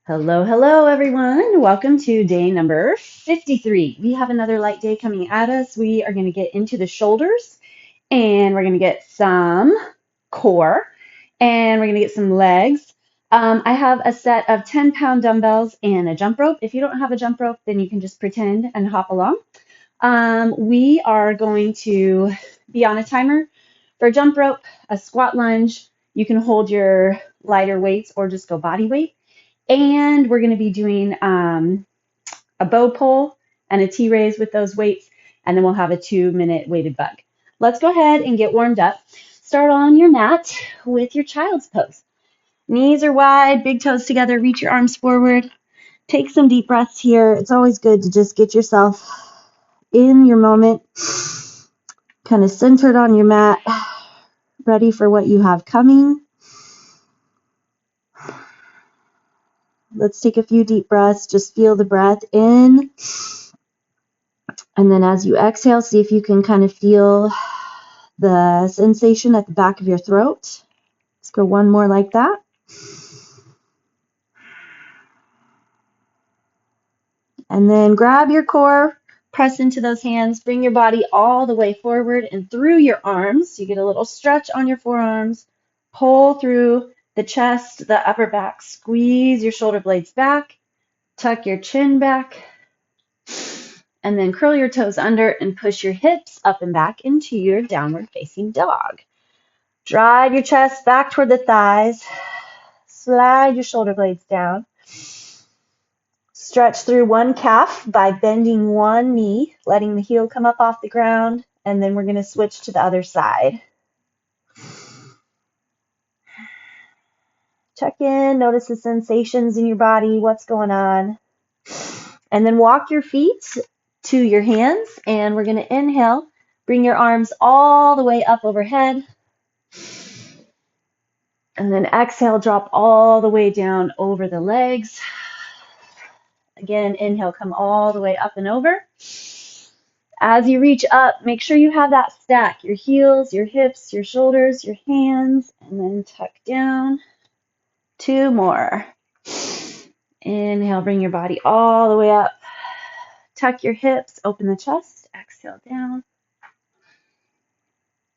Hello, hello, everyone. Welcome to day number 53. We have another light day coming at us. We are going to get into the shoulders and we're going to get some core and we're going to get some legs. I have a set of 10-pound dumbbells and a jump rope. If you don't have a jump rope, then you can just pretend and hop along. We are going to be on a timer for a jump rope, a squat lunge. You can hold your lighter weights or just go body weight. And we're going to be doing a bow pull and a T-raise with those weights, and then we'll have a 2-minute weighted bug. Let's go ahead and get warmed up. Start on your mat with your child's pose. Knees are wide, big toes together, reach your arms forward. Take some deep breaths here. It's always good to just get yourself in your moment, kind of centered on your mat, ready for what you have coming. Let's take a few deep breaths. Just feel the breath in. And then as you exhale, see if you can kind of feel the sensation at the back of your throat. Let's go one more like that. And then grab your core, press into those hands, bring your body all the way forward and through your arms. You get a little stretch on your forearms. Pull through the chest, the upper back. Squeeze your shoulder blades back. Tuck your chin back. And then curl your toes under and push your hips up and back into your downward facing dog. Drive your chest back toward the thighs. Slide your shoulder blades down. Stretch through one calf by bending one knee, letting the heel come up off the ground, and then we're going to switch to the other side. Check in, notice the sensations in your body, what's going on. And then walk your feet to your hands, and we're going to inhale. Bring your arms all the way up overhead. And then exhale, drop all the way down over the legs. Again, inhale, come all the way up and over. As you reach up, make sure you have that stack. Your heels, your hips, your shoulders, your hands, and then tuck down. 2 more. Inhale, bring your body all the way up. Tuck your hips, open the chest, exhale down.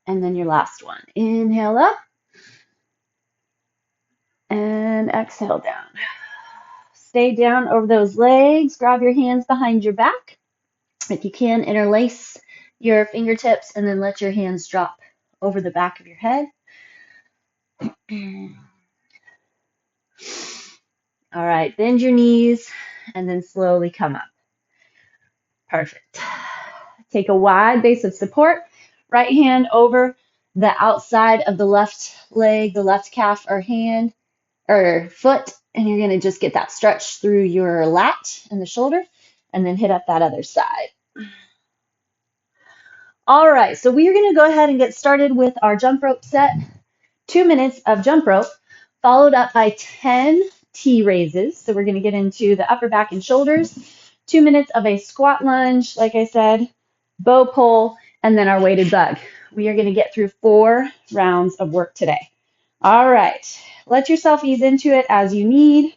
And then your last one. Inhale up. And exhale down. Stay down over those legs. Grab your hands behind your back. If you can, interlace your fingertips and then let your hands drop over the back of your head. All right, bend your knees and then slowly come up. Perfect. Take a wide base of support. Right hand over the outside of the left leg, the left calf or hand or foot, and you're going to just get that stretch through your lat and the shoulder and then hit up that other side. All right, so we are going to go ahead and get started with our jump rope set. 2 minutes of jump rope, followed up by 10 T-raises. So we're going to get into the upper back and shoulders. 2 minutes of a squat lunge, like I said, bow pull, and then our weighted bug. We are going to get through 4 rounds of work today. All right, let yourself ease into it as you need,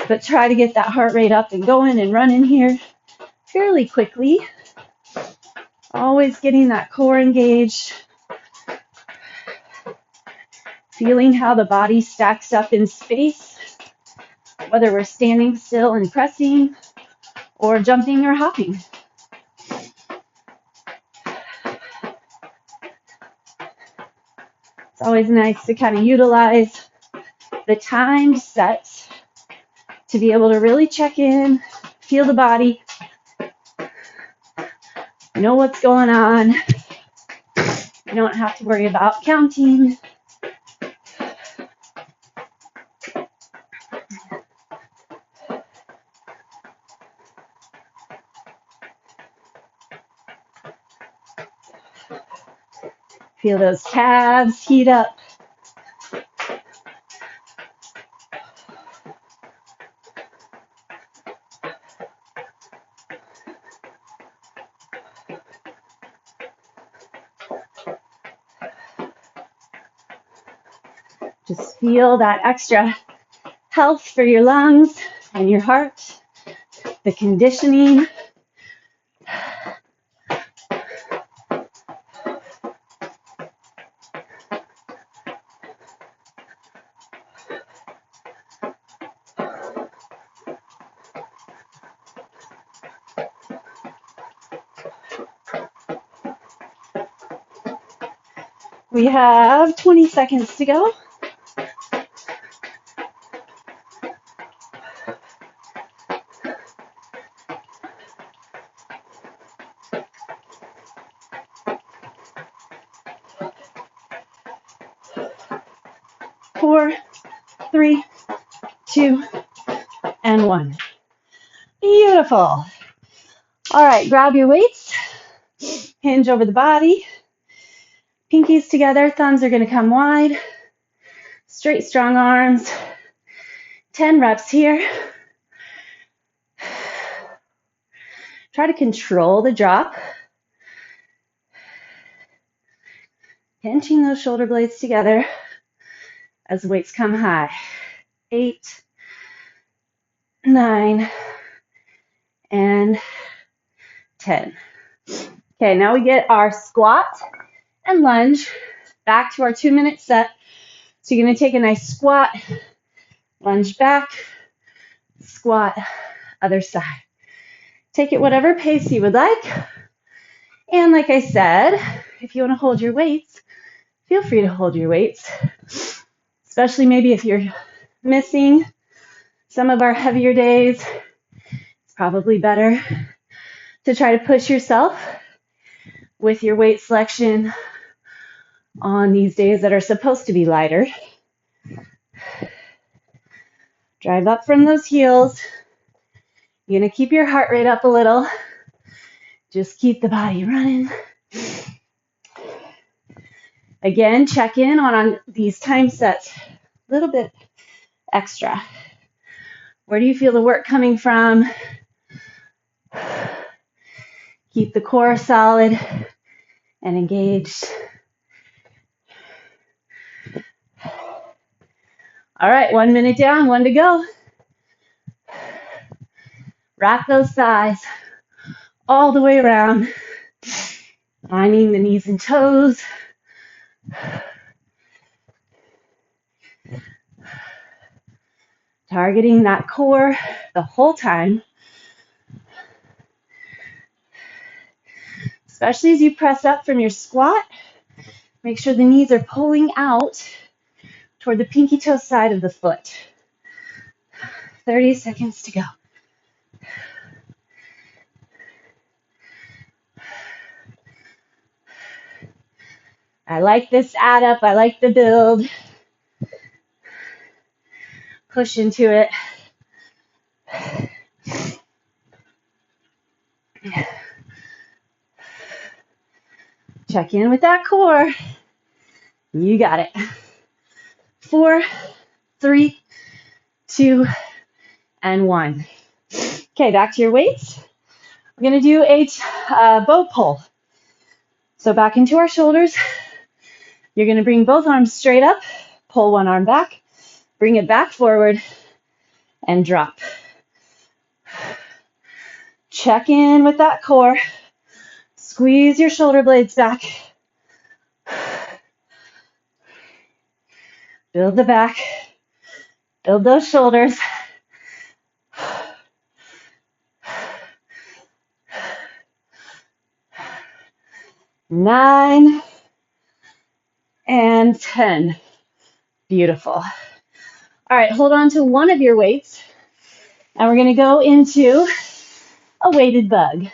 but try to get that heart rate up and going and running here fairly quickly. Always getting that core engaged. Feeling how the body stacks up in space, whether we're standing still and pressing or jumping or hopping. It's always nice to kind of utilize the timed sets to be able to really check in, feel the body, know what's going on. You don't have to worry about counting. Feel those calves heat up. Just feel that extra health for your lungs and your heart, the conditioning. We have 20 seconds to go. Four, three, two, and one. Beautiful. All right, grab your weights, hinge over the body, pinkies together, thumbs are going to come wide, straight, strong arms, 10 reps here. Try to control the drop, pinching those shoulder blades together as the weights come high. 8, 9, and 10. Okay, now we get our squat and lunge back to our 2-minute set. So you're going to take a nice squat, lunge back, squat, other side. Take it whatever pace you would like. And like I said, if you want to hold your weights, feel free to hold your weights, especially maybe if you're missing some of our heavier days. It's probably better to try to push yourself with your weight selection on these days that are supposed to be lighter. Drive up from those heels. You're going to keep your heart rate up a little. Just keep the body running. Again, check in on these time sets a little bit extra. Where do you feel the work coming from? Keep the core solid and engaged. All right, 1 minute down, 1 to go. Wrap those thighs all the way around, lining the knees and toes. Targeting that core the whole time. Especially as you press up from your squat, make sure the knees are pulling out toward the pinky toe side of the foot. 30 seconds to go. I like this add up. I like the build. Push into it. Check in with that core. You got it. 4, 3, 2, and 1. Okay, back to your weights. We're going to do a bow pull. So back into our shoulders. You're going to bring both arms straight up, pull one arm back, bring it back forward, and drop. Check in with that core. Squeeze your shoulder blades back. Build the back. Build those shoulders. Nine and 10. Beautiful. All right, hold on to one of your weights, and we're going to go into a weighted bug.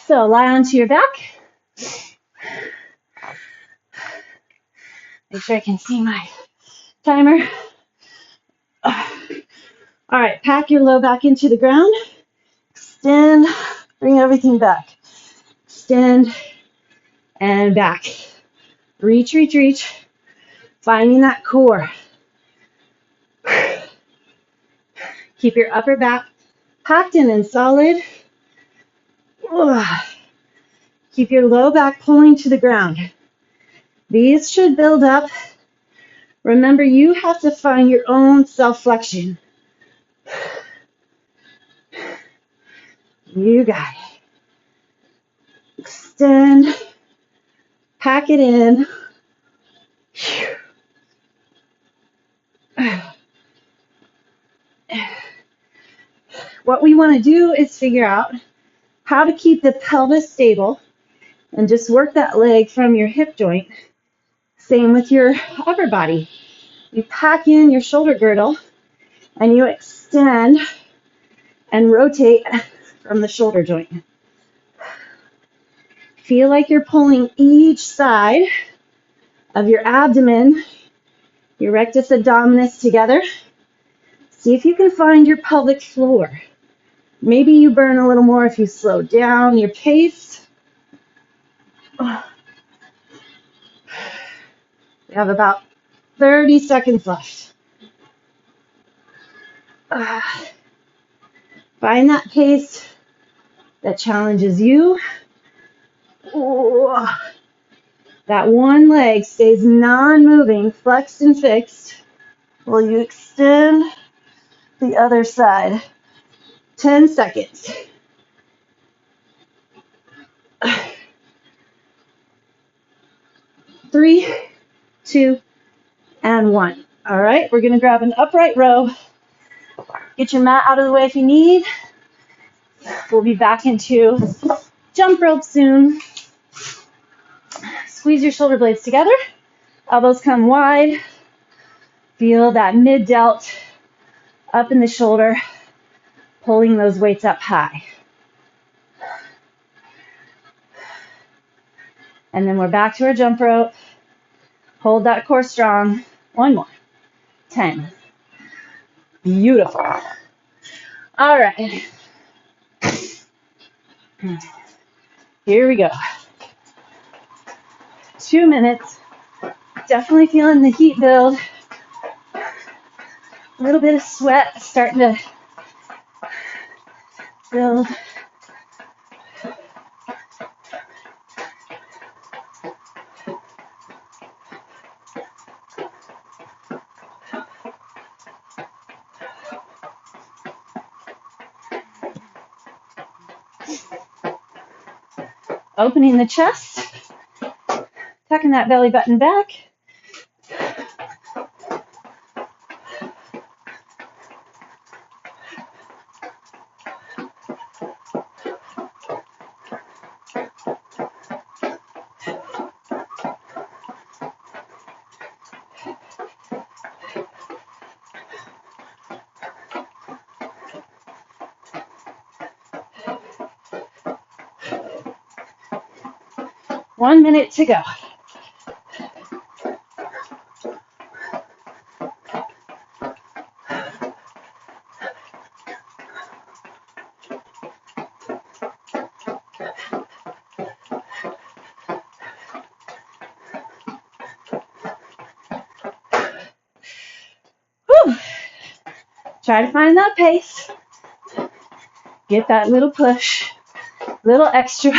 So lie onto your back. Make sure I can see my timer. All right, pack your low back into the ground. Extend, bring everything back. Extend and back. Reach, reach, reach. Finding that core. Keep your upper back packed in and solid. Keep your low back pulling to the ground. These should build up Remember, you have to find your own self-flexion. You got it. Extend, pack it in. What we want to do is figure out how to keep the pelvis stable and just work that leg from your hip joint. Same with your upper body. You pack in your shoulder girdle and you extend and rotate from the shoulder joint. Feel like you're pulling each side of your abdomen, your rectus abdominis together. See if you can find your pelvic floor. Maybe you burn a little more if you slow down your pace. We have about 30 seconds left. Find that pace that challenges you. Ooh. That one leg stays non-moving, flexed and fixed, while you extend the other side. 10 seconds. 3, 2, and 1. All right, we're going to grab an upright row. Get your mat out of the way if you need. We'll be back into jump rope soon. Squeeze your shoulder blades together. Elbows come wide. Feel that mid-delt up in the shoulder, pulling those weights up high. And then we're back to our jump rope. Hold that core strong. One more. 10. Beautiful. All right. Here we go. 2 minutes. Definitely feeling the heat build. A little bit of sweat starting to build. Opening the chest, tucking that belly button back. One minute to go. Whew. Try to find that pace. Get that little push, little extra.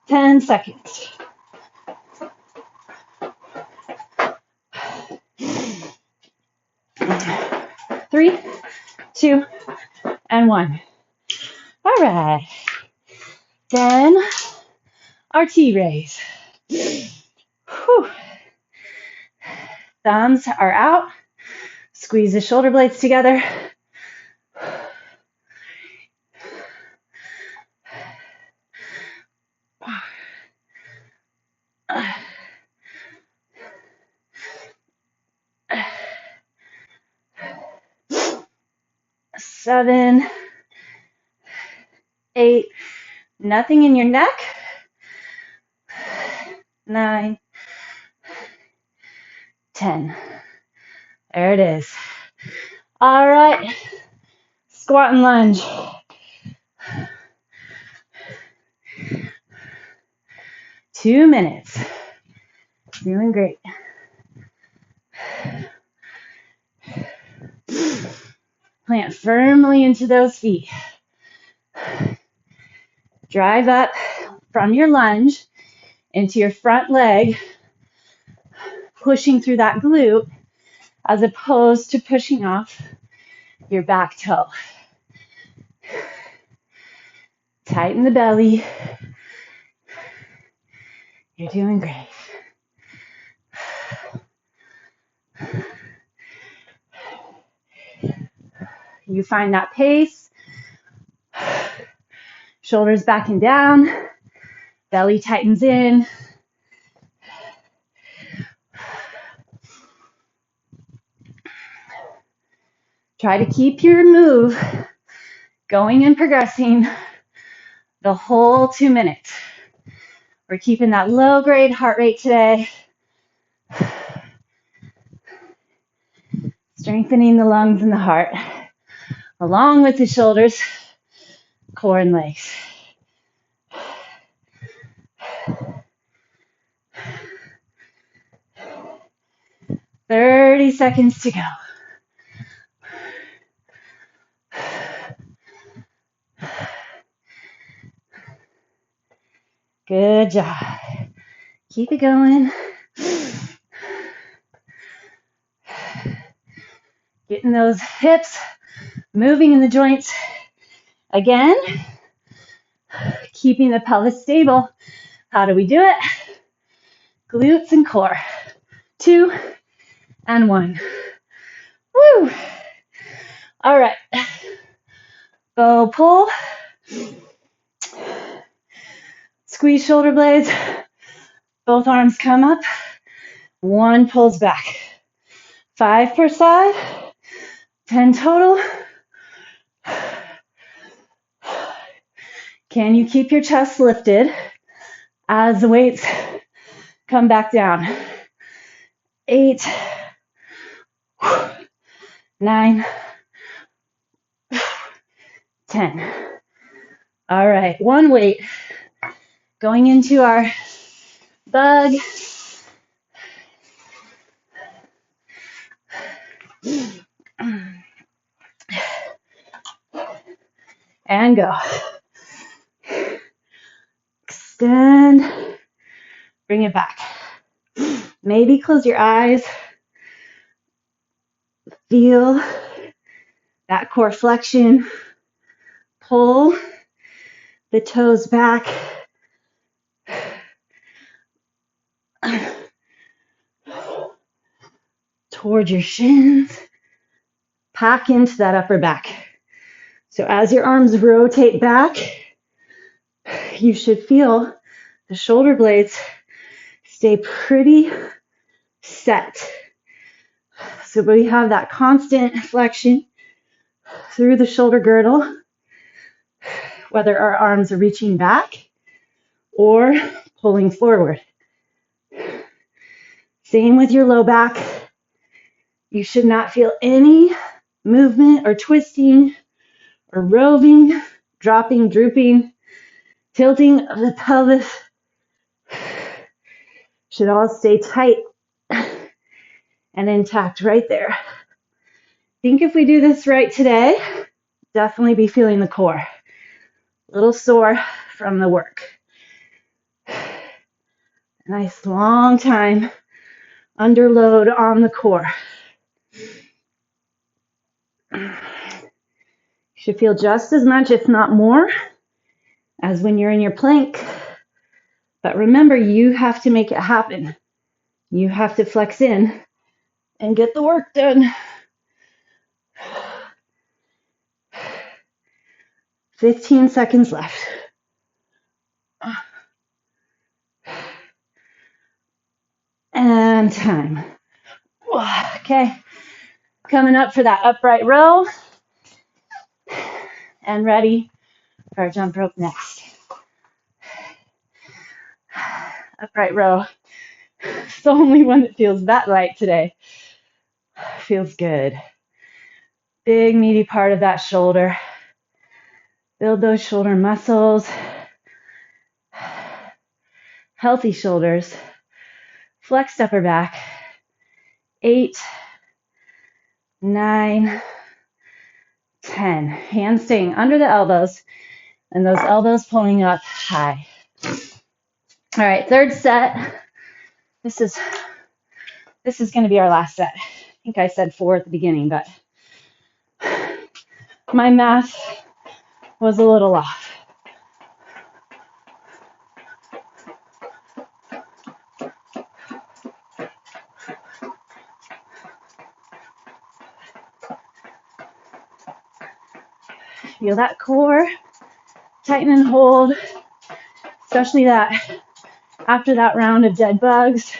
Ten seconds. 3, 2, and 1. All right. Then our T-raise. Whew. Thumbs are out. Squeeze the shoulder blades together. Seven, 8, nothing in your neck. 9, 10. There it is. All right. Squat and lunge. 2 minutes. Doing great. Plant firmly into those feet. Drive up from your lunge into your front leg, pushing through that glute as opposed to pushing off your back toe. Tighten the belly. You're doing great. You find that pace. Shoulders back and down. Belly tightens in. Try to keep your move going and progressing the whole 2 minutes. We're keeping that low grade heart rate today. Strengthening the lungs and the heart, along with the shoulders, core, and legs. "30 seconds to go." Good job. Keep it going. Getting those hips moving in the joints. Again, keeping the pelvis stable. How do we do it? Glutes and core. 2 and 1. Woo! All right. Bow pull. Squeeze shoulder blades. Both arms come up. 1 pulls back. 5 per side. 10 total. Can you keep your chest lifted as the weights come back down? 8, 9, 10. All right, one weight. Going into our bug. And go. Extend. Bring it back. Maybe close your eyes. Feel that core flexion. Pull the toes back. Towards your shins. Pack into that upper back. So as your arms rotate back, you should feel the shoulder blades stay pretty set. So we have that constant flexion through the shoulder girdle, whether our arms are reaching back or pulling forward. Same with your low back. You should not feel any movement or twisting or roving, dropping, drooping, tilting of the pelvis. Should all stay tight and intact right there. I think if we do this right today, definitely be feeling the core. A little sore from the work. Nice long time under load on the core. You should feel just as much, if not more, as when you're in your plank. But remember, you have to make it happen. You have to flex in and get the work done. 15 seconds left. And time. Okay, coming up for that upright row. And ready for our jump rope next. Upright row. It's the only one that feels that light today. Feels good. Big meaty part of that shoulder. Build those shoulder muscles. healthy shoulders, flexed upper back. 8, 9, 10. Hands staying under the elbows and those elbows pulling up high. All right, third set. This is going to be our last set. I think I said 4 at the beginning, but my math was a little off. Feel that core, tighten and hold, especially that after that round of dead bugs.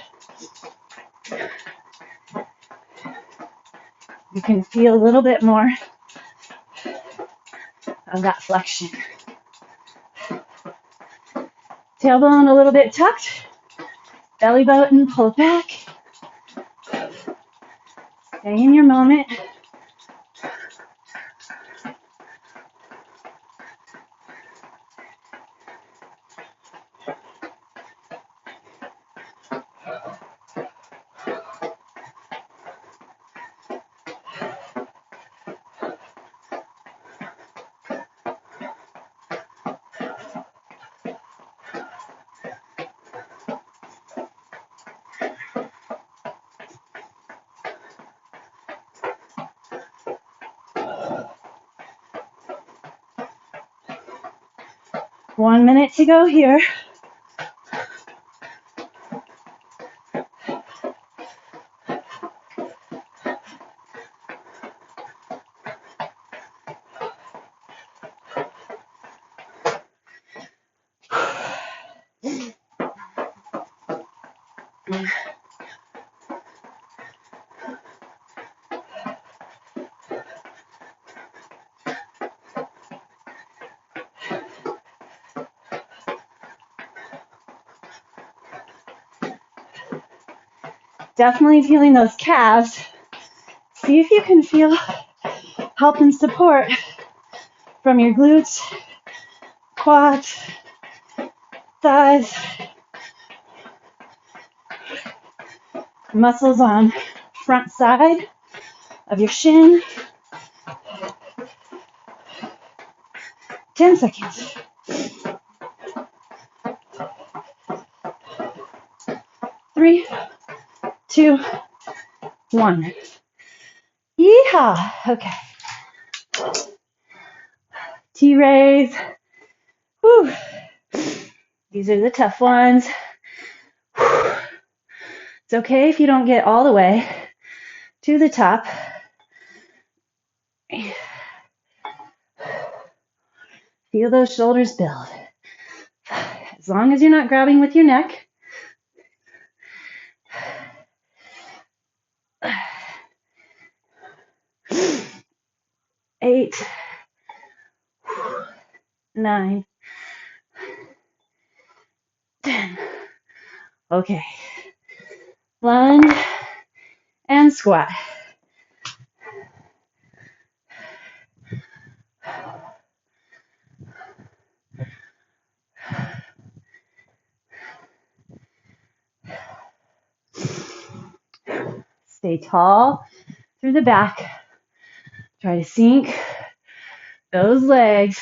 You can feel a little bit more of that flexion. Tailbone a little bit tucked, belly button pulled back. Stay in your moment. One minute to go here. Definitely feeling those calves. See if you can feel help and support from your glutes, quads, thighs, muscles on front side of your shin. 10 seconds. 3, 2, 1. Yeehaw. Okay. T-raise. Whew. These are the tough ones. Whew. It's okay if you don't get all the way to the top. Feel those shoulders build. As long as you're not grabbing with your neck. 8, 9, 10. Okay. Lunge and squat. Stay tall through the back. Try to sink those legs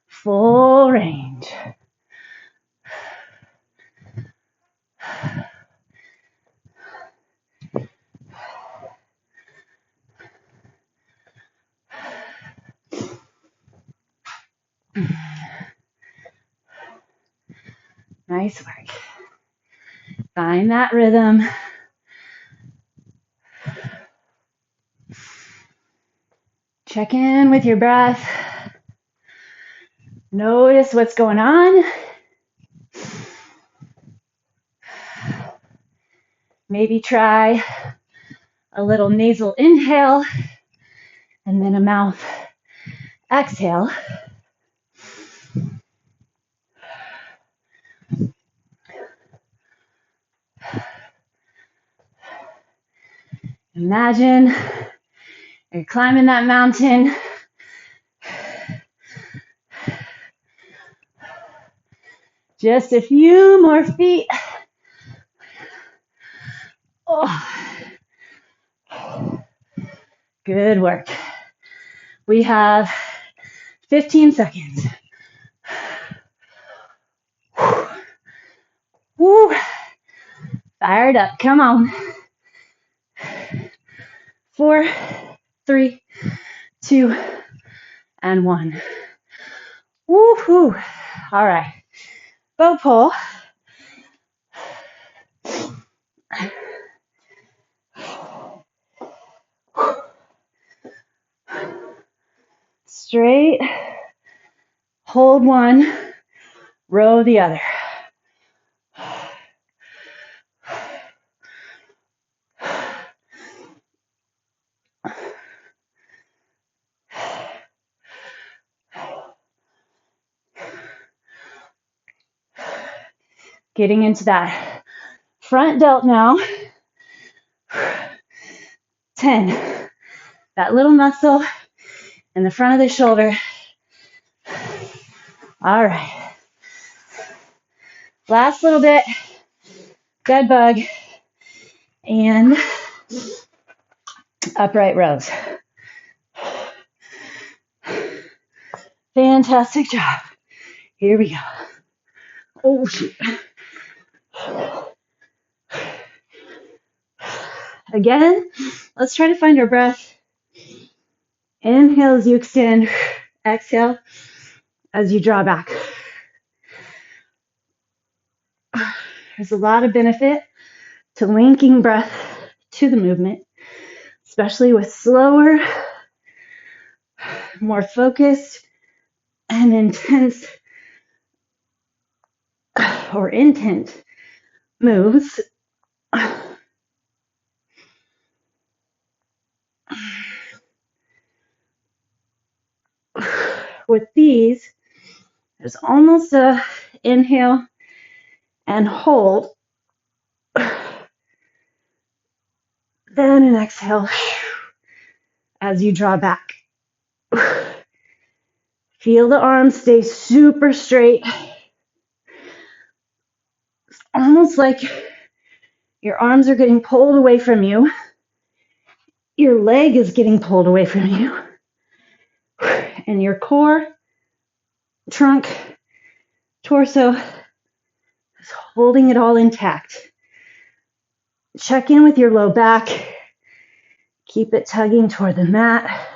full range. Nice work. Find that rhythm. Check in with your breath. Notice what's going on. Maybe try a little nasal inhale and then a mouth exhale. Imagine you're climbing that mountain. Just a few more feet. Oh. Good work. We have 15 seconds. Woo. Fired up. Come on. 4, 3, 2, and 1. Woohoo. All right. Bow pull. Straight. Hold one. Row the other. Getting into that front delt now. 10. That little muscle in the front of the shoulder. All right. Last little bit. Bed bug and upright rows. Fantastic job. Here we go. Oh, shoot. Again, let's try to find our breath. Inhale as you extend. Exhale as you draw back. There's a lot of benefit to linking breath to the movement, especially with slower, more focused and intense or intent moves. With these, there's almost a inhale and hold, then an exhale as you draw back. Feel the arms stay super straight. It's almost like your arms are getting pulled away from you. Your leg is getting pulled away from you. And your core, trunk, torso is holding it all intact. Check in with your low back. Keep it tugging toward the mat.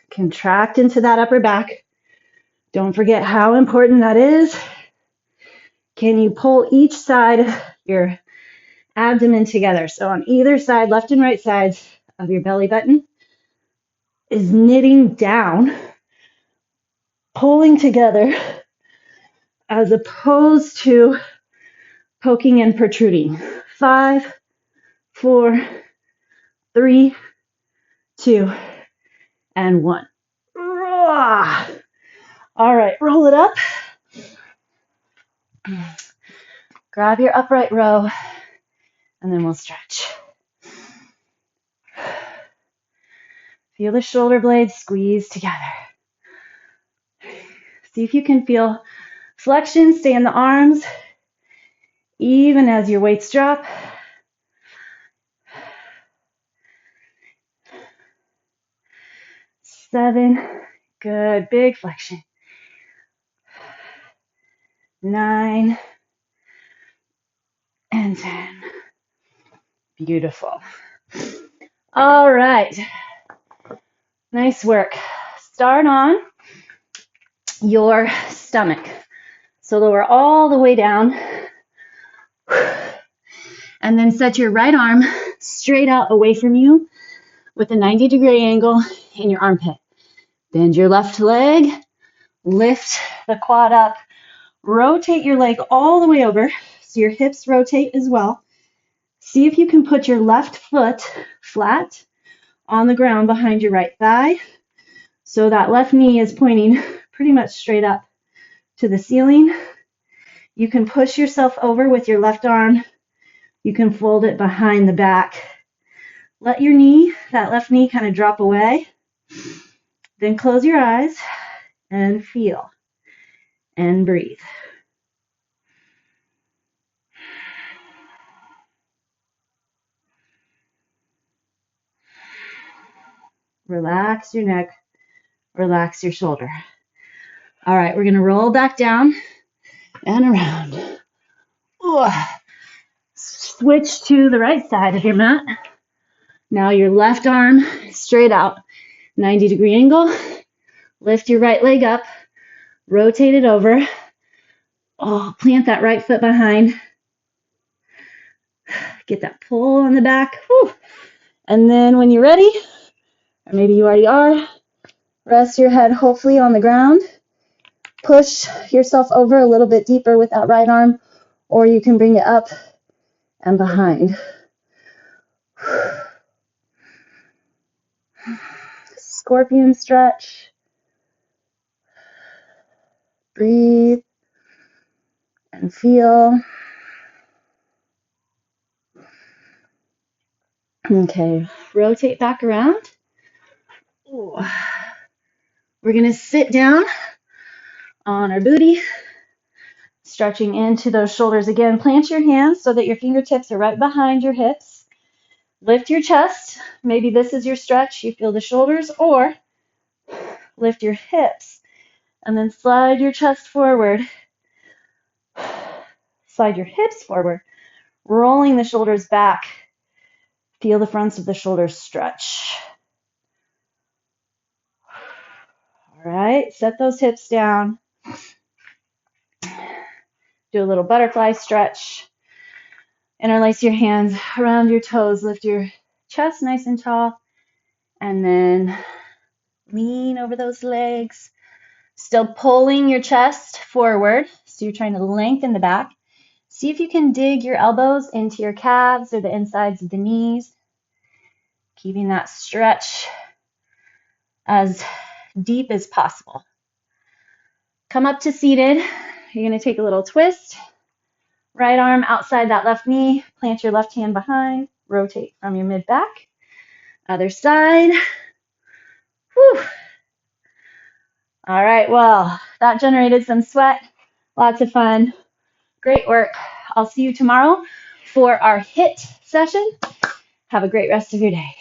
Contract into that upper back. Don't forget how important that is. Can you pull each side of your abdomen together? So on either side, left and right sides of your belly button is knitting down, pulling together, as opposed to poking and protruding. 5, 4, 3, 2, and 1. All right, roll it up. Grab your upright row, and then we'll stretch. Feel the shoulder blades squeeze together. See if you can feel flexion. Stay in the arms, even as your weights drop. 7, good, big flexion. 9, and 10. Beautiful. All right. Nice work. Start on your stomach. So lower all the way down. And then set your right arm straight out away from you with a 90-degree angle in your armpit. Bend your left leg. Lift the quad up. Rotate your leg all the way over so your hips rotate as well. See if you can put your left foot flat on the ground behind your right thigh. So that left knee is pointing pretty much straight up to the ceiling. You can push yourself over with your left arm. You can fold it behind the back. Let your knee, that left knee, kind of drop away. Then close your eyes and feel and breathe. Relax your neck, relax your shoulder. All right, we're gonna roll back down and around. Ooh. Switch to the right side of your mat. Now your left arm straight out, 90-degree angle. Lift your right leg up, rotate it over. Oh, plant that right foot behind. Get that pull on the back. Whew. And then when you're ready, or maybe you already are, rest your head hopefully on the ground. Push yourself over a little bit deeper with that right arm, or you can bring it up and behind. Scorpion stretch. Breathe and feel. Okay, rotate back around. Ooh. We're going to sit down on our booty, stretching into those shoulders again. Plant your hands so that your fingertips are right behind your hips. Lift your chest. Maybe this is your stretch. You feel the shoulders, or lift your hips and then slide your chest forward. Slide your hips forward, rolling the shoulders back. Feel the fronts of the shoulders stretch. All right, set those hips down. Do a little butterfly stretch. Interlace your hands around your toes. Lift your chest nice and tall. And then lean over those legs. Still pulling your chest forward. So you're trying to lengthen the back. See if you can dig your elbows into your calves or the insides of the knees. Keeping that stretch as deep as possible. Come up to seated. You're going to take a little twist. Right arm outside that left knee. Plant your left hand behind. Rotate from your mid-back. Other side. Whew. All right, well, that generated some sweat. Lots of fun. Great work. I'll see you tomorrow for our HIIT session. Have a great rest of your day.